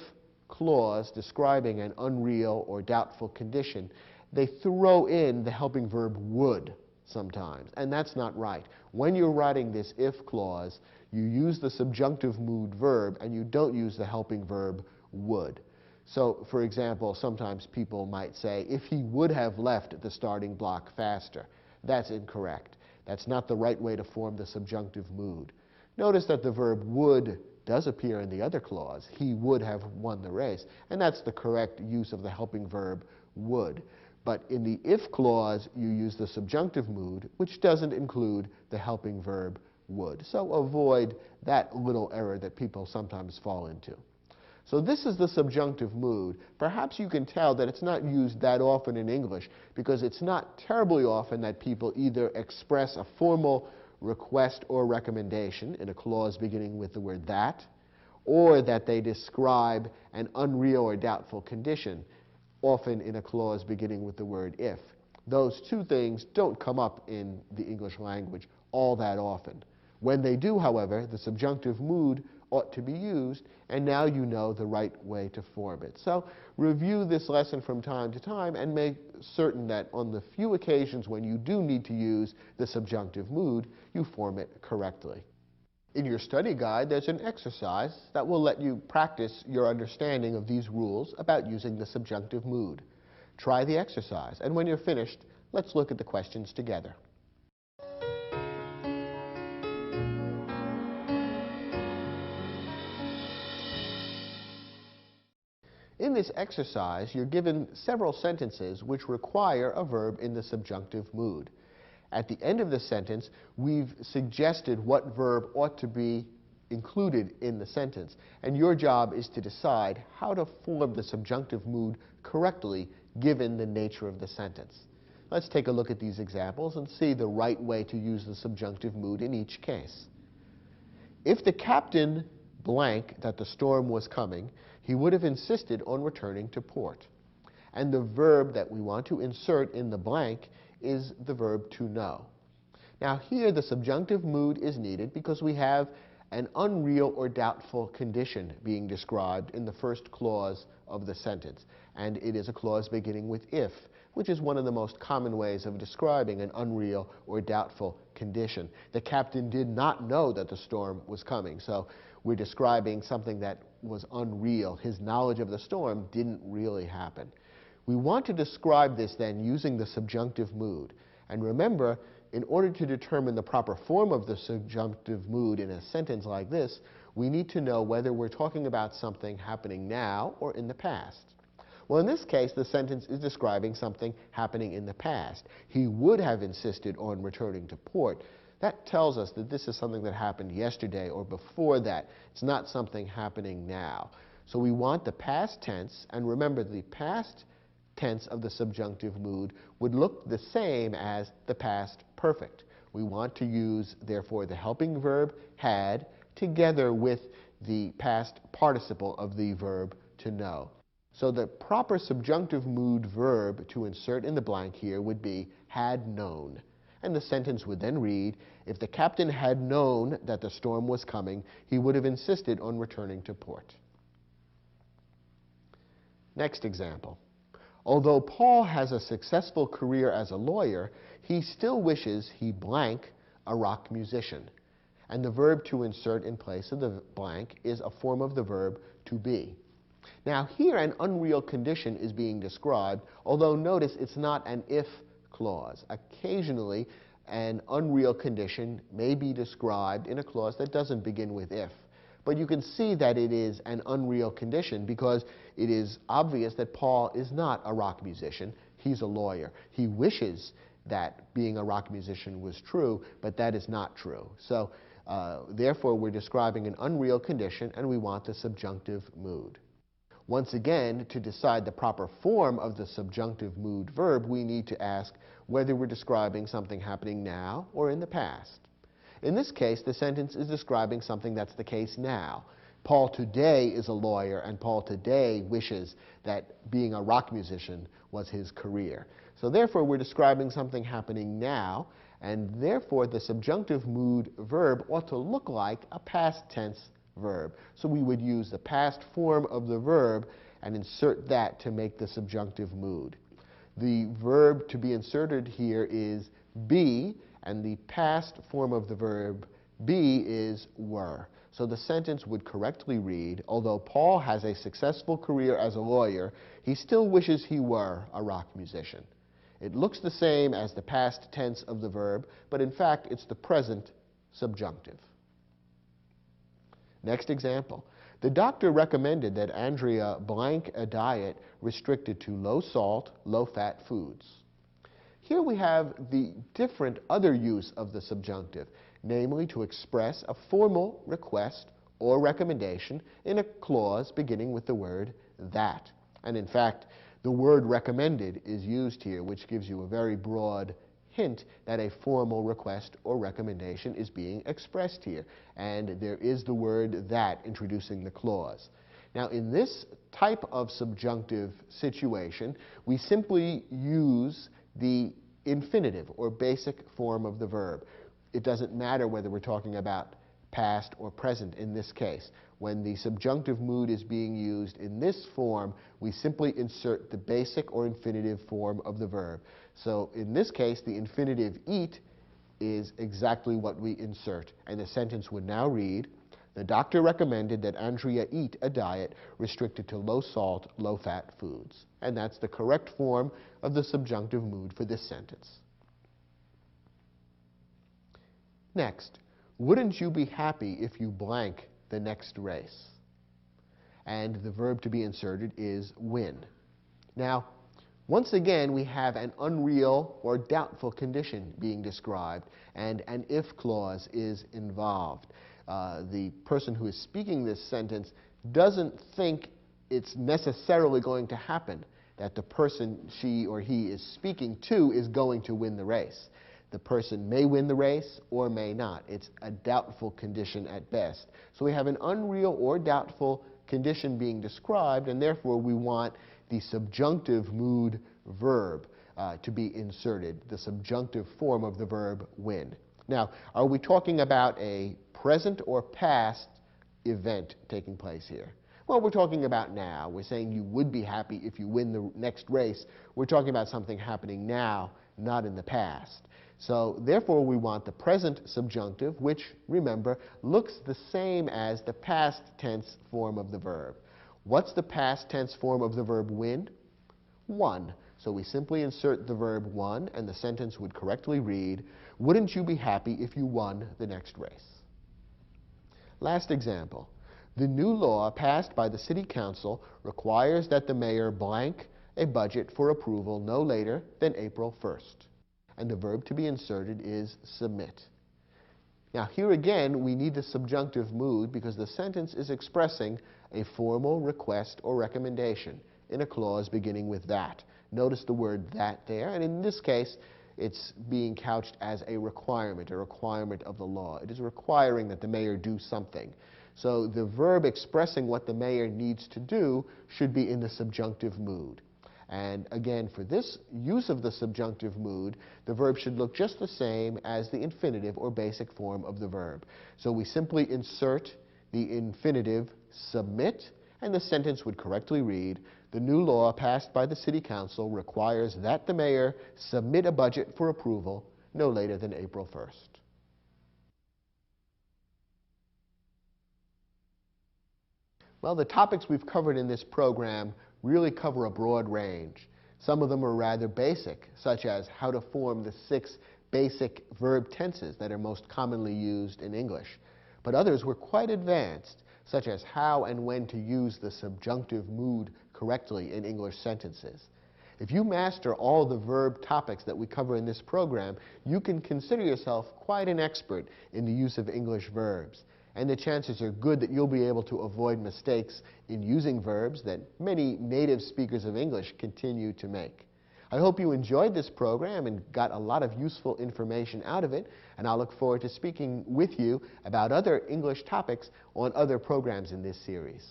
Speaker 1: clause describing an unreal or doubtful condition. They throw in the helping verb would sometimes, and that's not right. When you're writing this if clause, you use the subjunctive mood verb and you don't use the helping verb would. So, for example, sometimes people might say, if he would have left the starting block faster. That's incorrect. That's not the right way to form the subjunctive mood. Notice that the verb would does appear in the other clause. He would have won the race. And that's the correct use of the helping verb would. But in the if clause, you use the subjunctive mood, which doesn't include the helping verb would. So avoid that little error that people sometimes fall into. So this is the subjunctive mood. Perhaps you can tell that it's not used that often in English because it's not terribly often that people either express a formal request or recommendation in a clause beginning with the word that, or that they describe an unreal or doubtful condition, often in a clause beginning with the word if. Those two things don't come up in the English language all that often. When they do, however, the subjunctive mood ought to be used, and now you know the right way to form it. So review this lesson from time to time and make certain that on the few occasions when you do need to use the subjunctive mood, you form it correctly. In your study guide, there's an exercise that will let you practice your understanding of these rules about using the subjunctive mood. Try the exercise, and when you're finished, let's look at the questions together. in this exercise, you're given several sentences which require a verb in the subjunctive mood. At the end of the sentence, we've suggested what verb ought to be included in the sentence, and your job is to decide how to form the subjunctive mood correctly given the nature of the sentence. Let's take a look at these examples and see the right way to use the subjunctive mood in each case. If the captain blank that the storm was coming, he would have insisted on returning to port. And the verb that we want to insert in the blank is the verb to know. Now here the subjunctive mood is needed because we have an unreal or doubtful condition being described in the first clause of the sentence. And it is a clause beginning with if, which is one of the most common ways of describing an unreal or doubtful condition. The captain did not know that the storm was coming, so we're describing something that was unreal. His knowledge of the storm didn't really happen. We want to describe this then using the subjunctive mood. And remember, in order to determine the proper form of the subjunctive mood in a sentence like this, we need to know whether we're talking about something happening now or in the past. Well, in this case, the sentence is describing something happening in the past. He would have insisted on returning to port. That tells us that this is something that happened yesterday or before that. It's not something happening now. So we want the past tense, and remember the past tense of the subjunctive mood would look the same as the past perfect. We want to use, therefore, the helping verb had together with the past participle of the verb to know. So the proper subjunctive mood verb to insert in the blank here would be had known. And the sentence would then read, if the captain had known that the storm was coming, he would have insisted on returning to port. Next example. Although Paul has a successful career as a lawyer, he still wishes he blank a rock musician. And the verb to insert in place of the blank is a form of the verb to be. Now here an unreal condition is being described, although notice it's not an if clause. Occasionally an unreal condition may be described in a clause that doesn't begin with if. But you can see that it is an unreal condition because it is obvious that Paul is not a rock musician. He's a lawyer. He wishes that being a rock musician was true, but that is not true. So therefore we're describing an unreal condition and we want the subjunctive mood. Once again, to decide the proper form of the subjunctive mood verb, we need to ask whether we're describing something happening now or in the past. In this case, the sentence is describing something that's the case now. Paul today is a lawyer, and Paul today wishes that being a rock musician was his career. So therefore, we're describing something happening now, and therefore the subjunctive mood verb ought to look like a past tense verb. So we would use the past form of the verb and insert that to make the subjunctive mood. The verb to be inserted here is be, and the past form of the verb be is were. So the sentence would correctly read, although Paul has a successful career as a lawyer, he still wishes he were a rock musician. It looks the same as the past tense of the verb, but in fact it's the present subjunctive. Next example. The doctor recommended that Andrea blank a diet restricted to low salt, low fat foods. Here we have the different other use of the subjunctive, namely to express a formal request or recommendation in a clause beginning with the word that. And in fact, the word recommended is used here, which gives you a very broad hint that a formal request or recommendation is being expressed here. And there is the word that introducing the clause. Now in this type of subjunctive situation, we simply use the infinitive or basic form of the verb. It doesn't matter whether we're talking about past or present in this case. When the subjunctive mood is being used in this form, we simply insert the basic or infinitive form of the verb. So in this case, the infinitive eat is exactly what we insert. And the sentence would now read, the doctor recommended that Andrea eat a diet restricted to low salt, low fat foods. And that's the correct form of the subjunctive mood for this sentence. Next, wouldn't you be happy if you blank the next race? and the verb to be inserted is win. Now, once again, we have an unreal or doubtful condition being described, and an if clause is involved. The person who is speaking this sentence doesn't think it's necessarily going to happen that the person she or he is speaking to is going to win the race. The person may win the race or may not. It's a doubtful condition at best. So we have an unreal or doubtful condition being described, and therefore we want the subjunctive mood verb to be inserted, the subjunctive form of the verb win. Now, are we talking about a present or past event taking place here? Well, we're talking about now. We're saying you would be happy if you win the next race. We're talking about something happening now, not in the past. So therefore, we want the present subjunctive, which, remember, looks the same as the past tense form of the verb. What's the past tense form of the verb win? Won. So we simply insert the verb won, and the sentence would correctly read, wouldn't you be happy if you won the next race? Last example. The new law passed by the City Council requires that the mayor blank a budget for approval no later than April 1st. And the verb to be inserted is submit. Now here again we need the subjunctive mood because the sentence is expressing a formal request or recommendation in a clause beginning with that. Notice the word that there, and in this case it's being couched as a requirement of the law. It is requiring that the mayor do something. So the verb expressing what the mayor needs to do should be in the subjunctive mood. And again, for this use of the subjunctive mood, the verb should look just the same as the infinitive or basic form of the verb. So we simply insert the infinitive submit, and the sentence would correctly read, the new law passed by the City Council requires that the mayor submit a budget for approval no later than April 1st. Well, the topics we've covered in this program really cover a broad range. Some of them are rather basic, such as how to form the 6 basic verb tenses that are most commonly used in English. But others were quite advanced, such as how and when to use the subjunctive mood correctly in English sentences. If you master all the verb topics that we cover in this program, you can consider yourself quite an expert in the use of English verbs. And the chances are good that you'll be able to avoid mistakes in using verbs that many native speakers of English continue to make. I hope you enjoyed this program and got a lot of useful information out of it, and I'll look forward to speaking with you about other English topics on other programs in this series.